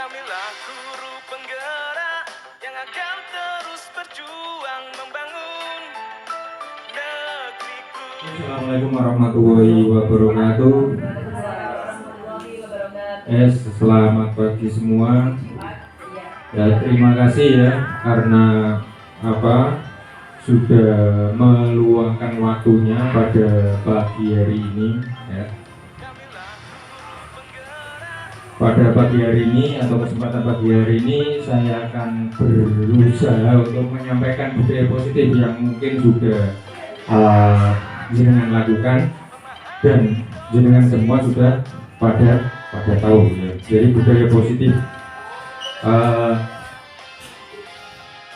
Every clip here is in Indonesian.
Kamilah guru penggerak yang akan terus berjuang membangun negeriku. Assalamualaikum warahmatullahi wabarakatuh. Selamat pagi semua. Ya, terima kasih ya karena sudah meluangkan waktunya pada pagi hari ini ya. Pada pagi hari ini atau kesempatan pagi hari ini saya akan berusaha untuk menyampaikan budaya positif yang mungkin sudah jenengan lakukan dan jenengan semua sudah pada tahu ya. Jadi budaya positif.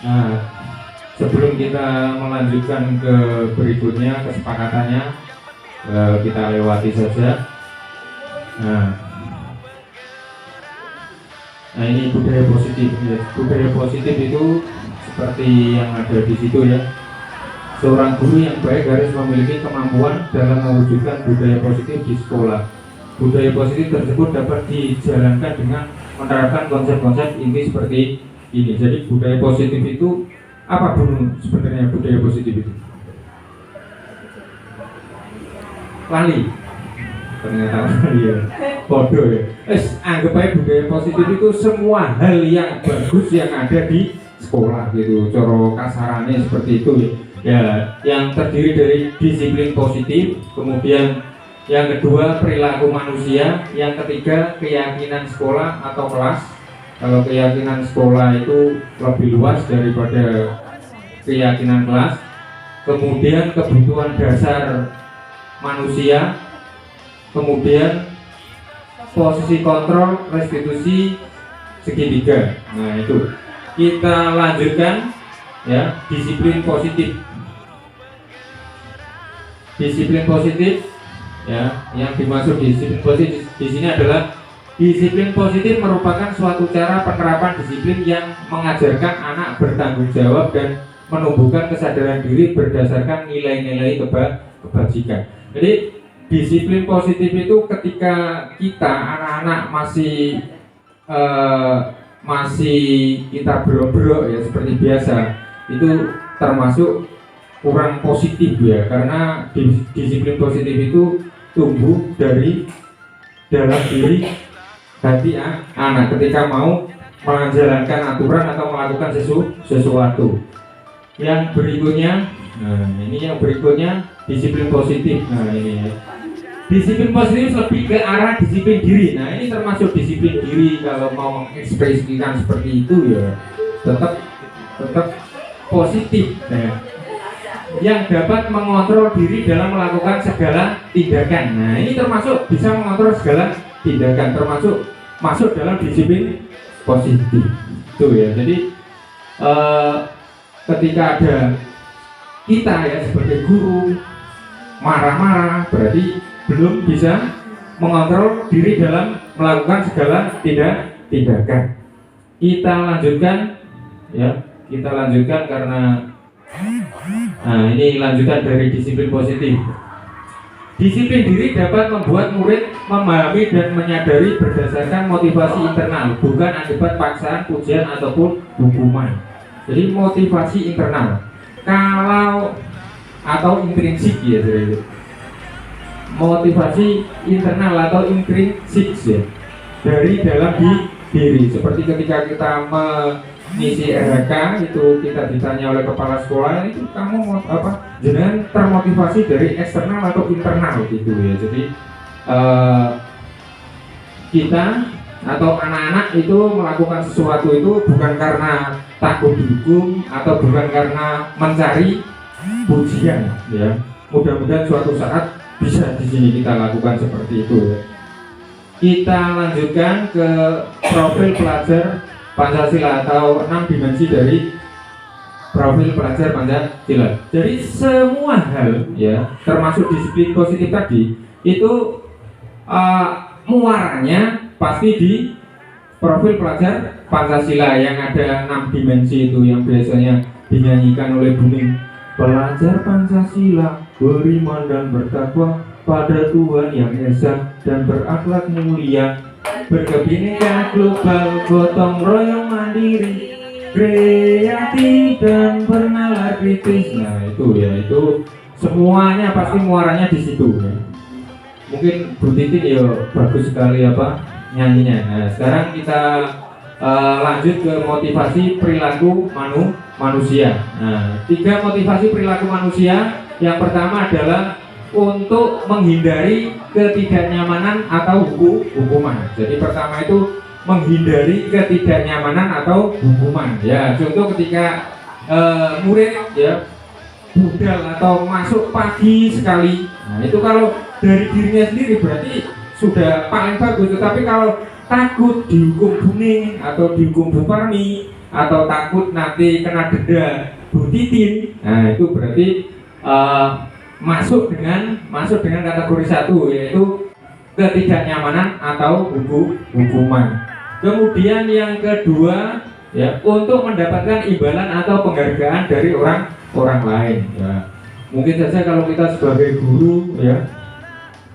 Nah, sebelum kita melanjutkan ke berikutnya kesepakatannya, kita lewati saja. Nah ini budaya positif ya. Budaya positif itu seperti yang ada di situ ya. Seorang guru yang baik harus memiliki kemampuan dalam mewujudkan budaya positif di sekolah. Budaya positif tersebut dapat dijalankan dengan menerapkan konsep-konsep inti seperti ini. Jadi budaya positif itu apa sebenarnya budaya positif itu? Lali. Ternyata ya bodoh ya. Anggap aja budaya positif itu semua hal yang bagus yang ada di sekolah gitu. Coro kasarannya seperti itu ya. Ya, yang terdiri dari disiplin positif, kemudian yang kedua perilaku manusia, yang ketiga keyakinan sekolah atau kelas. Kalau keyakinan sekolah itu lebih luas daripada keyakinan kelas. Kemudian kebutuhan dasar manusia, kemudian posisi kontrol, restitusi, segitiga. Nah itu kita lanjutkan ya, disiplin positif. Disiplin positif ya, yang dimaksud disiplin positif di sini adalah disiplin positif merupakan suatu cara penerapan disiplin yang mengajarkan anak bertanggung jawab dan menumbuhkan kesadaran diri berdasarkan nilai-nilai kebajikan. Jadi disiplin positif itu ketika kita anak-anak masih kita bro-bro ya seperti biasa, itu termasuk kurang positif ya, karena disiplin positif itu tumbuh dari dalam diri hati anak ketika mau menjalankan aturan atau melakukan sesuatu. Yang berikutnya, nah ini yang berikutnya disiplin positif. Nah ini ya. Disiplin positif lebih ke arah disiplin diri. Nah ini termasuk disiplin diri. Kalau mau mengekspresikan seperti itu ya tetap positif. Nah, yang dapat mengontrol diri dalam melakukan segala tindakan. Nah ini termasuk bisa mengontrol segala tindakan, termasuk masuk dalam disiplin positif. Itu ya. Jadi ketika ada kita ya sebagai guru marah-marah, berarti belum bisa mengontrol diri dalam melakukan segala tindakan. Kita lanjutkan ya, kita lanjutkan karena nah ini lanjutan dari disiplin positif. Disiplin diri dapat membuat murid memahami dan menyadari berdasarkan motivasi internal, bukan akibat paksaan, pujian ataupun hukuman. Jadi motivasi internal. Kalau atau intrinsik ya, jadi motivasi internal atau intrinsik ya, dari dalam diri. Seperti ketika kita mengisi RHK itu kita ditanya oleh kepala sekolah, itu kamu mau apa? Jangan termotivasi dari eksternal atau internal gitu ya. Jadi kita atau anak-anak itu melakukan sesuatu itu bukan karena takut dihukum atau bukan karena mencari pujian ya. Mudah-mudahan suatu saat bisa di sini kita lakukan seperti itu ya. Kita lanjutkan ke profil pelajar Pancasila atau 6 dimensi dari profil pelajar Pancasila. Jadi semua hal ya, termasuk disiplin positif tadi itu muaranya pasti di profil pelajar Pancasila yang ada 6 dimensi itu yang biasanya dinyanyikan oleh Buning. Pelajar Pancasila beriman dan bertakwa pada Tuhan Yang Esa dan berakhlak mulia berkebinekaan global, gotong royong mandiri, kreatif dan bernalar kritis. Nah itu ya, itu semuanya pasti muaranya di situ ya. Mungkin Bu Titin ya bagus sekali apa nyanyinya. Nah sekarang kita lanjut ke motivasi perilaku manusia. Nah 3 motivasi perilaku manusia. Yang pertama adalah untuk menghindari ketidaknyamanan atau hukuman. Jadi pertama itu menghindari ketidaknyamanan atau hukuman. Ya contoh ketika murid ya budal atau masuk pagi sekali. Nah itu kalau dari dirinya sendiri berarti sudah paling bagus. Tetapi kalau takut dihukum Buning atau dihukum Bu Parmi atau takut nanti kena denda Bu Titin, nah itu berarti masuk dengan kategori 1, yaitu ketidaknyamanan atau hukuman. Kemudian yang kedua ya, untuk mendapatkan imbalan atau penghargaan dari orang lain ya. Mungkin saja kalau kita sebagai guru ya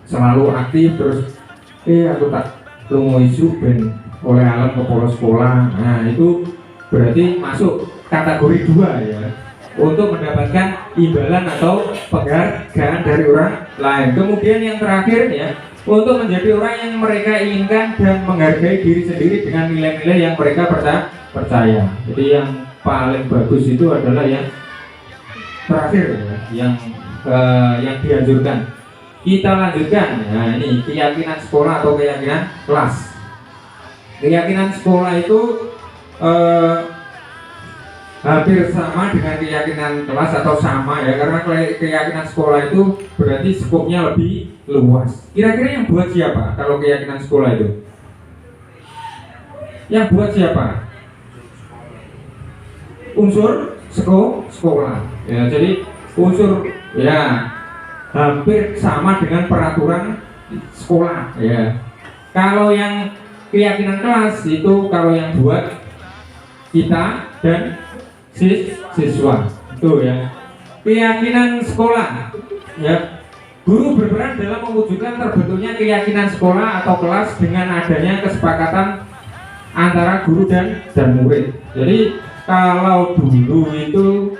selalu aktif terus aku tak lungo isu ben oleh alam kepala sekolah. Nah itu berarti masuk kategori 2 ya, untuk mendapatkan imbalan atau penghargaan dari orang lain. Kemudian yang terakhir ya, untuk menjadi orang yang mereka inginkan dan menghargai diri sendiri dengan nilai-nilai yang mereka percaya. Jadi yang paling bagus itu adalah yang terakhir ya, yang dianjurkan. Kita lanjutkan. Nah ini keyakinan sekolah atau keyakinan kelas. Keyakinan sekolah itu hampir sama dengan keyakinan kelas atau sama ya, karena keyakinan sekolah itu berarti skopnya lebih luas. Kira-kira yang buat siapa kalau keyakinan sekolah itu? Yang buat siapa? Unsur sekolah ya, jadi unsur ya hampir sama dengan peraturan sekolah ya. Kalau yang keyakinan kelas itu kalau yang buat kita dan siswa itu ya. Keyakinan sekolah ya, guru berperan dalam mewujudkan terbentuknya keyakinan sekolah atau kelas dengan adanya kesepakatan antara guru dan murid. Jadi kalau dulu itu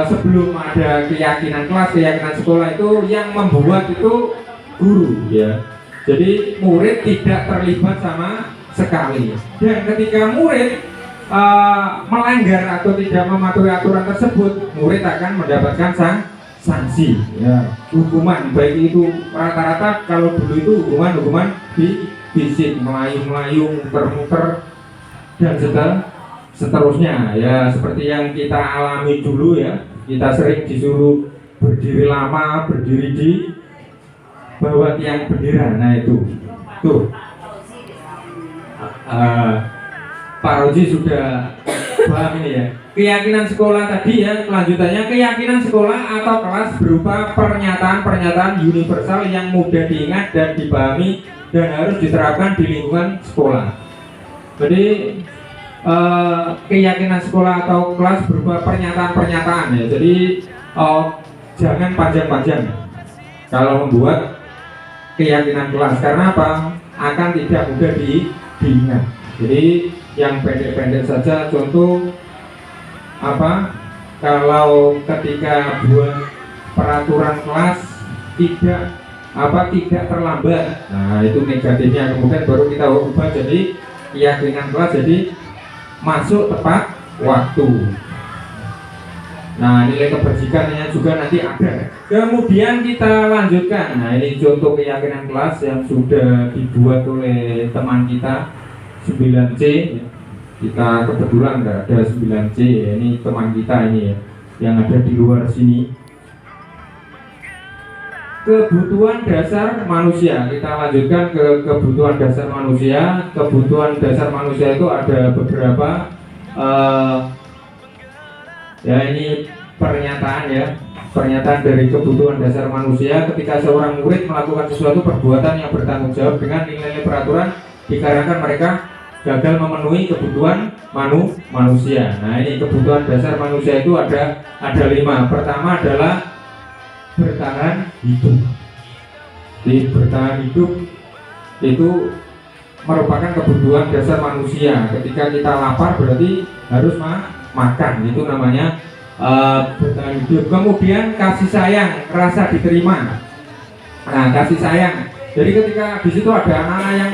sebelum ada keyakinan kelas, keyakinan sekolah itu yang membuat itu guru ya. Jadi murid tidak terlibat sama sekali. Dan ketika murid melanggar atau tidak mematuhi aturan tersebut, murid akan mendapatkan sanksi ya, hukuman. Baik itu rata-rata kalau dulu itu hukuman fisik, melayu-melayu, muter-muter dan seterusnya ya, seperti yang kita alami dulu ya. Kita sering disuruh berdiri lama, berdiri di bawah tiang bendera. Nah itu tuh Pak Roji sudah paham ini ya. Keyakinan sekolah tadi ya, kelanjutannya keyakinan sekolah atau kelas berupa pernyataan-pernyataan universal yang mudah diingat dan dipahami dan harus diterapkan di lingkungan sekolah. Jadi keyakinan sekolah atau kelas berupa pernyataan-pernyataan ya. Jadi jangan panjang-panjang kalau membuat keyakinan kelas, karena apa? Akan tidak mudah diingat. Jadi yang pendek-pendek saja. Contoh apa? Kalau ketika buat peraturan kelas tidak terlambat. Nah, itu negatifnya. Kemudian baru kita ubah jadi keyakinan kelas jadi masuk tepat waktu. Nah, nilai kebajikannya juga nanti ada. Kemudian kita lanjutkan. Nah, ini contoh keyakinan kelas yang sudah dibuat oleh teman kita 9C. Kita kebetulan nggak ada 9C ya. Ini teman kita ini ya, yang ada di luar sini. Kebutuhan dasar manusia. Kita lanjutkan ke kebutuhan dasar manusia. Kebutuhan dasar manusia itu ada beberapa. Ya ini pernyataan ya, pernyataan dari kebutuhan dasar manusia. Ketika seorang murid melakukan sesuatu perbuatan yang bertanggung jawab dengan nilai peraturan, dikarenakan mereka gagal memenuhi kebutuhan manusia. Nah ini kebutuhan dasar manusia itu ada 5. Pertama adalah bertahan hidup. Di bertahan hidup itu merupakan kebutuhan dasar manusia. Ketika kita lapar berarti harus makan, itu namanya bertahan hidup. Kemudian kasih sayang, rasa diterima. Nah, kasih sayang. Jadi ketika di situ ada anak-anak yang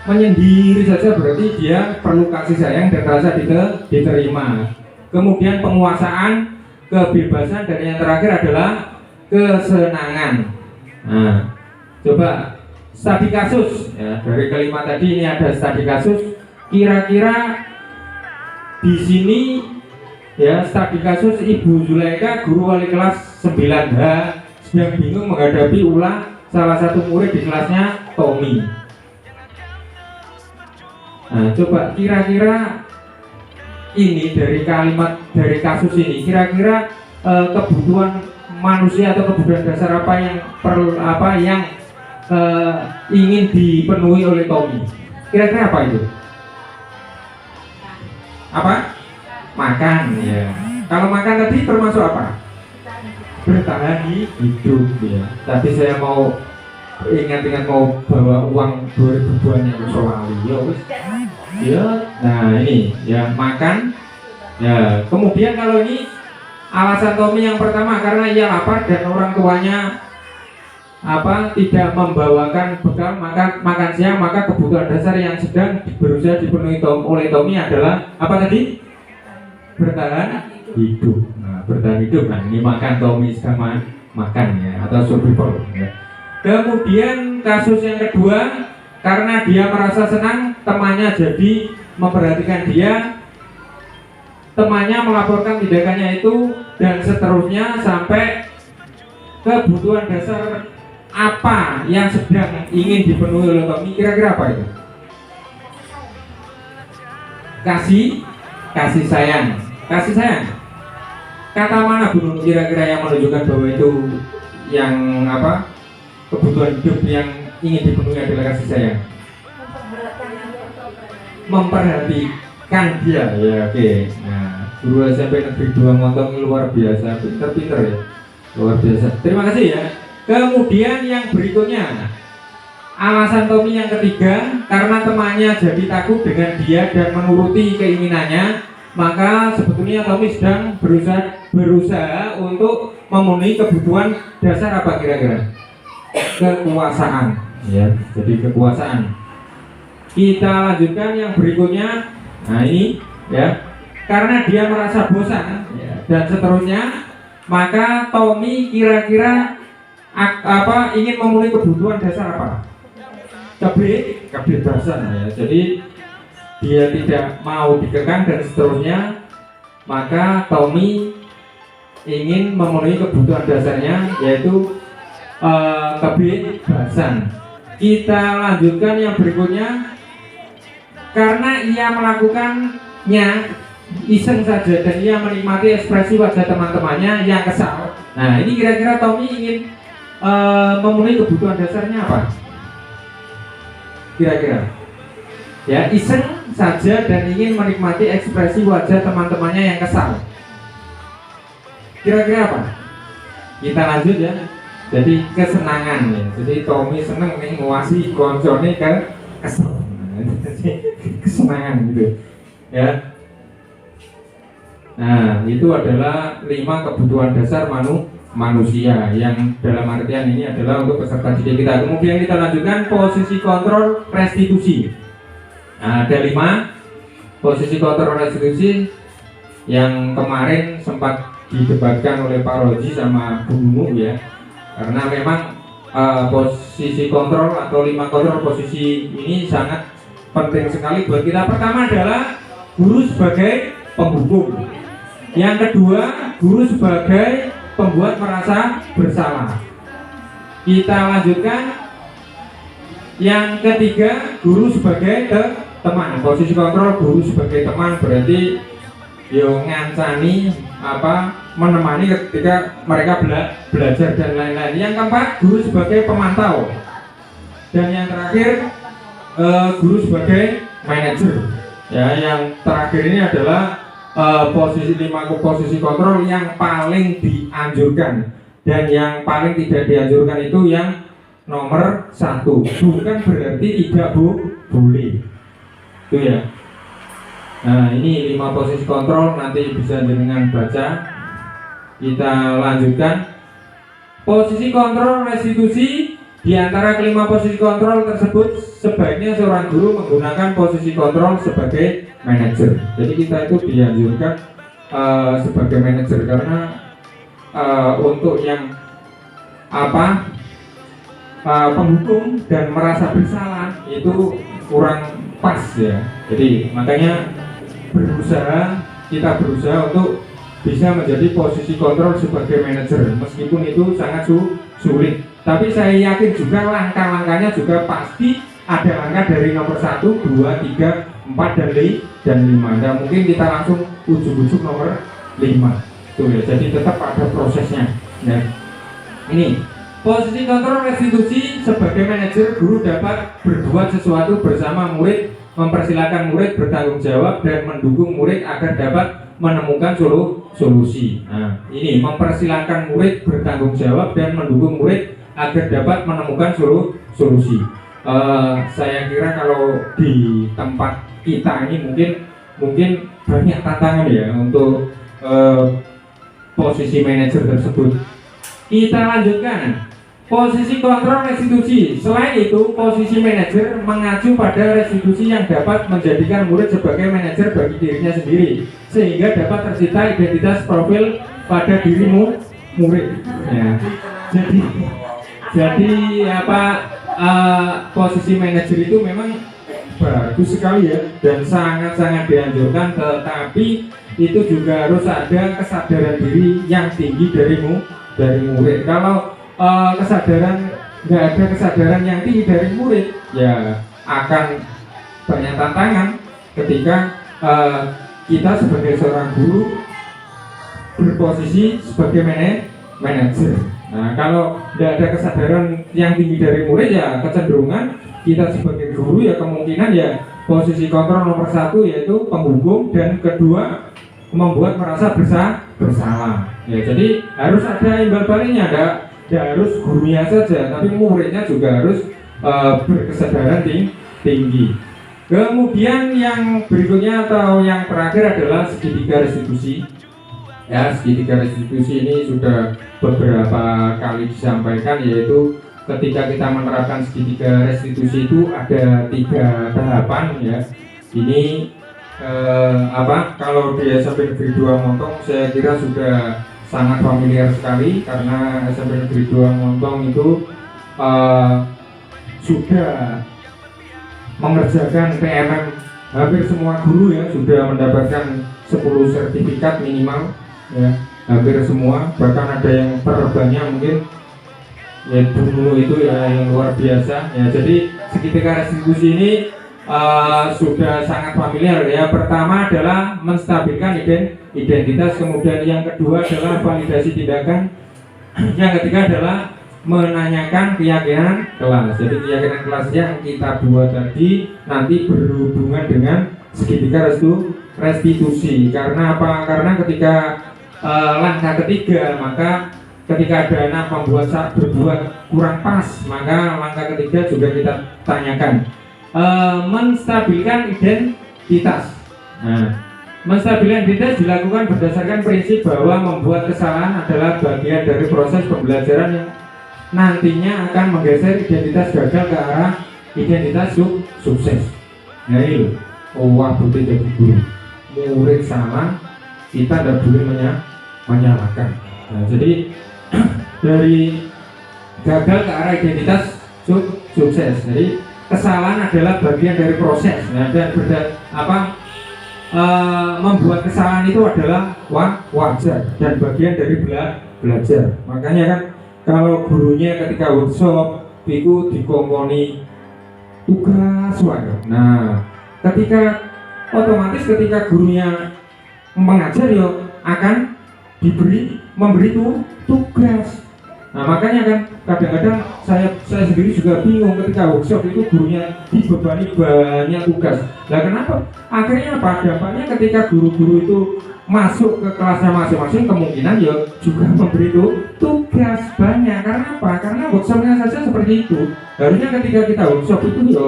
menyendiri saja berarti dia perlu kasih sayang dan rasa diterima. Kemudian penguasaan, kebebasan, dan yang terakhir adalah kesenangan. Nah, coba studi kasus ya, dari kelima tadi ini ada studi kasus. Kira-kira di sini ya studi kasus Ibu Zulaika, guru wali kelas 9H, sedang bingung menghadapi ulah salah satu murid di kelasnya Tommy. Nah, coba kira-kira ini dari kalimat dari kasus ini, kira-kira kebutuhan manusia atau kebutuhan dasar apa yang ingin dipenuhi oleh Tommy? Kira-kira apa itu? Apa? Makan ya. Kalau makan tadi termasuk apa? Bertahan hidup ya. Tadi saya mau ingat mau bawa uang 2000 banyak ke Solali ya. Nah ini ya makan ya. Kemudian kalau ini alasan Tommy yang pertama karena ia lapar dan orang tuanya tidak membawakan bekal makan siang, maka kebutuhan dasar yang sedang berusaha dipenuhi oleh Tommy adalah apa tadi? Bertahan hidup. Nah, bertahan hidup. Nah, ini makan, Tommy sedang makan ya, atau survival ya. Kemudian kasus yang kedua, karena dia merasa senang temannya jadi memperhatikan dia, temannya melaporkan tindakannya itu dan seterusnya sampai kebutuhan dasar apa yang sedang ingin dipenuhi oleh Tommy. Kira-kira apa itu? Kasih sayang. Kasih sayang. Kata mana Bu kira-kira yang menunjukkan bahwa itu yang apa? Kebutuhan hidup yang ingin dipenuhi adalah kasih sayang. Memperhatikan dia ya, oke. Nah, guru SMP Negeri 2 Montong luar biasa, pinter ya, luar biasa. Terima kasih ya. Kemudian yang berikutnya, alasan Tommy yang ketiga, karena temannya jadi takut dengan dia dan menuruti keinginannya, maka sebetulnya Tommy sedang berusaha untuk memenuhi kebutuhan dasar apa kira-kira? Kekuasaan ya, jadi kekuasaan. Kita lanjutkan yang berikutnya. Nah ini ya, karena dia merasa bosan ya, dan seterusnya, maka Tommy kira-kira ingin memenuhi kebutuhan dasar apa? Kebebasan ya. Jadi dia tidak mau dikekang dan seterusnya, maka Tommy ingin memenuhi kebutuhan dasarnya yaitu kebebasan. Kita lanjutkan yang berikutnya. Karena ia melakukannya iseng saja dan ia menikmati ekspresi wajah teman-temannya yang kesal. Nah ini kira-kira Tommy ingin memenuhi kebutuhan dasarnya apa? Kira-kira ya, iseng saja dan ingin menikmati ekspresi wajah teman-temannya yang kesal. Kira-kira apa? Kita lanjut ya. Jadi kesenangan ya. Jadi Tommy seneng nih nguasi koncone ke kesel. Kesenangan gitu ya. Nah itu adalah 5 kebutuhan dasar manusia yang dalam artian ini adalah untuk peserta didik kita. Kemudian kita lanjutkan posisi kontrol restitusi. Nah, ada 5 posisi kontrol restitusi yang kemarin sempat didebatkan oleh Pak Roji sama Bu Numu ya, karena memang posisi kontrol atau 5 kontrol posisi ini sangat penting sekali buat kita. Pertama adalah guru sebagai penghukum. Yang kedua, guru sebagai pembuat merasa bersalah. Kita lanjutkan. Yang ketiga, guru sebagai teman. Posisi kontrol guru sebagai teman berarti yo ngancani menemani ketika mereka belajar dan lain-lain. Yang keempat, guru sebagai pemantau. Dan yang terakhir, guru sebagai manajer. Ya, yang terakhir ini adalah posisi 5 posisi kontrol yang paling dianjurkan, dan yang paling tidak dianjurkan itu yang nomor satu, bukan berarti tidak boleh itu ya. Nah ini 5 posisi kontrol, nanti bisa dengan baca. Kita lanjutkan. Posisi kontrol restitusi. Di antara kelima posisi kontrol tersebut, sebaiknya seorang guru menggunakan posisi kontrol sebagai manajer. Jadi kita itu dianjurkan sebagai manajer karena untuk yang penghukum dan merasa bersalah itu kurang pas ya. Jadi makanya kita berusaha untuk bisa menjadi posisi kontrol sebagai manajer, meskipun itu sangat sulit. Tapi saya yakin juga langkah-langkahnya juga pasti ada langkah dari nomor 1, 2, 3, 4 dan 5. Dan mungkin kita langsung ujuk-ujuk nomor 5. Tuh ya, jadi tetap ada prosesnya. Nah, ini posisi kontrol restitusi. Sebagai manajer, guru dapat berbuat sesuatu bersama murid, mempersilahkan murid bertanggung jawab dan mendukung murid agar dapat menemukan solusi. Nah, ini mempersilahkan murid bertanggung jawab dan mendukung murid agar dapat menemukan solusi. Saya kira kalau di tempat kita ini mungkin banyak tantangan ya untuk posisi manajer tersebut. Kita lanjutkan. Posisi kontrol restitusi. Selain itu, posisi manajer mengacu pada restitusi yang dapat menjadikan murid sebagai manajer bagi dirinya sendiri, sehingga dapat tercipta identitas profil pada dirimu murid. Ya. Jadi posisi manajer itu memang bagus sekali ya dan sangat-sangat dianjurkan, tetapi itu juga harus ada kesadaran diri yang tinggi dari murid. Kalau nggak ada kesadaran yang tinggi dari murid, ya akan banyak tantangan ketika kita sebagai seorang guru berposisi sebagai manajer. Nah, kalau tidak ada kesadaran yang tinggi dari murid, ya kecenderungan kita sebagai guru ya kemungkinan ya posisi kontrol nomor 1 yaitu penghukum, dan kedua membuat merasa bersalah. Ya, jadi harus ada imbal baliknya, tidak harus gurunya saja, tapi muridnya juga harus berkesadaran tinggi. Kemudian yang berikutnya atau yang terakhir adalah segitiga restitusi. Ya, segitiga restitusi ini sudah beberapa kali disampaikan, yaitu ketika kita menerapkan segitiga restitusi itu ada 3 tahapan ya. Ini kalau di SMP Negeri 2 Montong saya kira sudah sangat familiar sekali, karena SMP Negeri 2 Montong itu sudah mengerjakan PMM hampir semua guru ya, sudah mendapatkan 10 sertifikat minimal ya, hampir semua, bahkan ada yang terbanyak mungkin ya dulu itu ya yang luar biasa ya. Jadi segitiga restitusi ini sudah sangat familiar ya. Pertama adalah menstabilkan identitas, kemudian yang kedua adalah validasi tindakan, yang ketiga adalah menanyakan keyakinan kelas. Jadi keyakinan kelas yang kita buat tadi nanti berhubungan dengan segitiga restitusi. Karena apa? Karena ketika langkah ketiga, maka ketika ada anak berbuat kurang pas, maka langkah ketiga juga kita tanyakan. Menstabilkan identitas. Nah, menstabilkan identitas dilakukan berdasarkan prinsip bahwa membuat kesalahan adalah bagian dari proses pembelajaran yang nantinya akan menggeser identitas gagal ke arah identitas sukses. Nah ini loh, wah putih jadi guru, murid salah, kita tidak boleh menyalahkan. Nah, jadi dari gagal ke arah identitas sukses. Jadi kesalahan adalah bagian dari proses. Nah, dan membuat kesalahan itu adalah wajar dan bagian dari belajar. Makanya kan kalau gurunya ketika workshop itu dikongkoni tugas wae. Nah, otomatis ketika gurunya mengajar ya akan memberi tugas. Nah makanya kan kadang-kadang saya sendiri juga bingung ketika workshop itu gurunya dibebani banyak tugas. Nah kenapa? Akhirnya apa? Dampaknya ketika guru-guru itu masuk ke kelasnya masing-masing kemungkinan ya juga memberi tugas banyak. Karena apa? Karena workshopnya saja seperti itu. Harusnya ketika kita workshop itu ya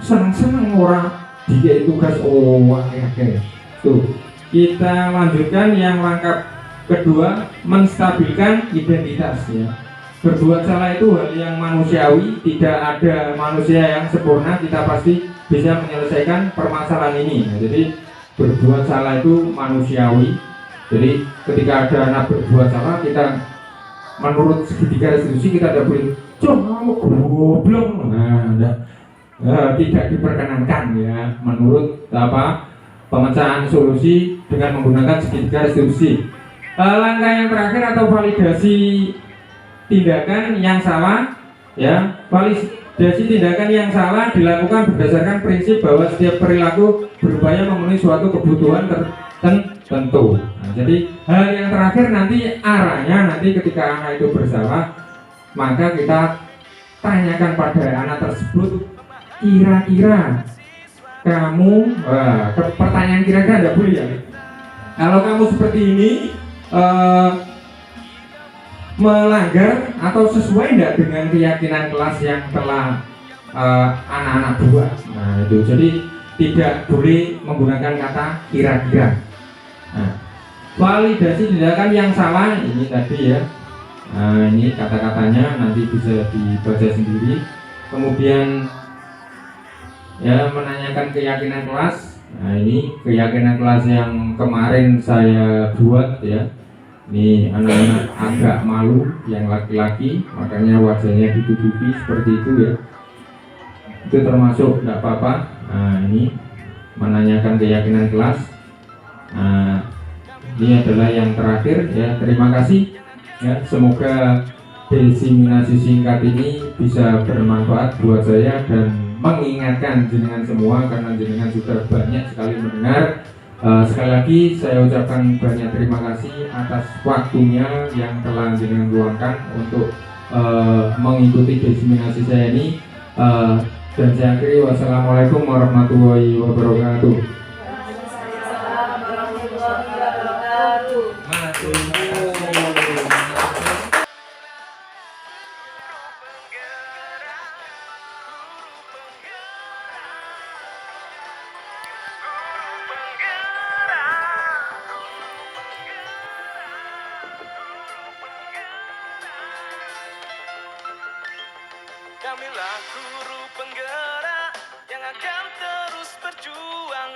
senang-senang orang dikasih tugas akhir-akhir. Tuh kita lanjutkan yang langkah kedua, menstabilkan identitasnya. Berbuat salah itu hal yang manusiawi, tidak ada manusia yang sempurna, kita pasti bisa menyelesaikan permasalahan ini. Nah, jadi berbuat salah itu manusiawi. Jadi ketika ada anak berbuat salah, kita menurut segitiga restitusi kita tidak boleh kamu goblok. Tidak diperkenankan ya menurut pemecahan solusi dengan menggunakan segitiga restitusi. Langkah yang terakhir atau validasi tindakan yang salah ya, validasi tindakan yang salah dilakukan berdasarkan prinsip bahwa setiap perilaku berupaya memenuhi suatu kebutuhan tertentu. Nah, jadi hal yang terakhir nanti arahnya nanti ketika anak itu bersalah maka kita tanyakan pada anak tersebut kira-kira kamu pertanyaan kira-kira tidak boleh ya, kalau kamu seperti ini melanggar atau sesuai tidak dengan keyakinan kelas yang telah anak-anak buat. Nah itu jadi tidak boleh menggunakan kata kira-kira. Nah, validasi tindakan yang salah ini tadi ya. Nah ini kata-katanya nanti bisa dibaca sendiri. Kemudian ya menanyakan keyakinan kelas. Nah ini keyakinan kelas yang kemarin saya buat ya. Ini anak-anak agak malu yang laki-laki, makanya wajahnya ditutupi seperti itu ya. Itu termasuk tidak apa-apa. Nah ini menanyakan keyakinan kelas. Nah ini adalah yang terakhir ya. Terima kasih ya. Semoga diseminasi singkat ini bisa bermanfaat buat saya dan mengingatkan jenengan semua karena jenengan sudah banyak sekali mendengar. Sekali lagi saya ucapkan banyak terima kasih atas waktunya yang telah jenengan luangkan untuk mengikuti diseminasi saya ini. Dan saya akhiri, wassalamualaikum warahmatullahi wabarakatuh. Kamilah guru penggerak yang akan terus berjuang